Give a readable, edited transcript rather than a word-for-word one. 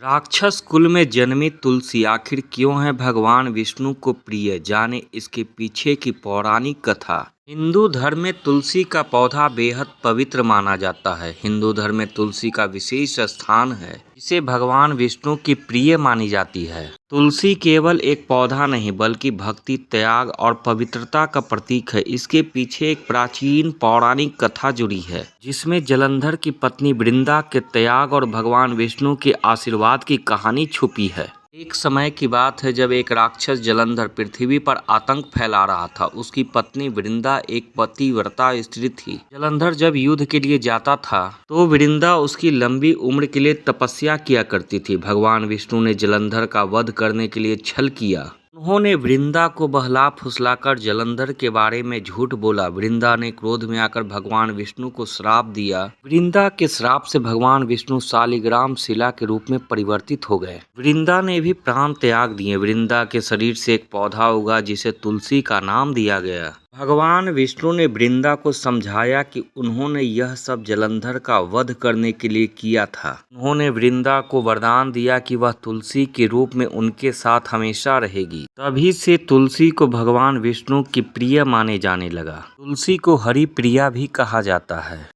राक्षस कुल में जन्मी तुलसी आखिर क्यों है भगवान विष्णु को प्रिय, जाने इसके पीछे की पौराणिक कथा। हिंदू धर्म में तुलसी का पौधा बेहद पवित्र माना जाता है। हिंदू धर्म में तुलसी का विशेष स्थान है, जिसे भगवान विष्णु की प्रिय मानी जाती है। तुलसी केवल एक पौधा नहीं बल्कि भक्ति, त्याग और पवित्रता का प्रतीक है। इसके पीछे एक प्राचीन पौराणिक कथा जुड़ी है, जिसमें जलंधर की पत्नी वृंदा के त्याग और भगवान विष्णु के आशीर्वाद की कहानी छुपी है। एक समय की बात है जब एक राक्षस जलंधर पृथ्वी पर आतंक फैला रहा था। उसकी पत्नी वृंदा एक पतिव्रता स्त्री थी। जलंधर जब युद्ध के लिए जाता था तो वृंदा उसकी लंबी उम्र के लिए तपस्या किया करती थी। भगवान विष्णु ने जलंधर का वध करने के लिए छल किया। उन्होंने वृंदा को बहला फुसलाकर जलंधर के बारे में झूठ बोला। वृंदा ने क्रोध में आकर भगवान विष्णु को श्राप दिया। वृंदा के श्राप से भगवान विष्णु शालिग्राम शिला के रूप में परिवर्तित हो गए। वृंदा ने भी प्राण त्याग दिए। वृंदा के शरीर से एक पौधा उगा जिसे तुलसी का नाम दिया गया। भगवान विष्णु ने वृंदा को समझाया कि उन्होंने यह सब जलंधर का वध करने के लिए किया था। उन्होंने वृंदा को वरदान दिया कि वह तुलसी के रूप में उनके साथ हमेशा रहेगी। तभी से तुलसी को भगवान विष्णु की प्रिय माने जाने लगा। तुलसी को हरि प्रिया भी कहा जाता है।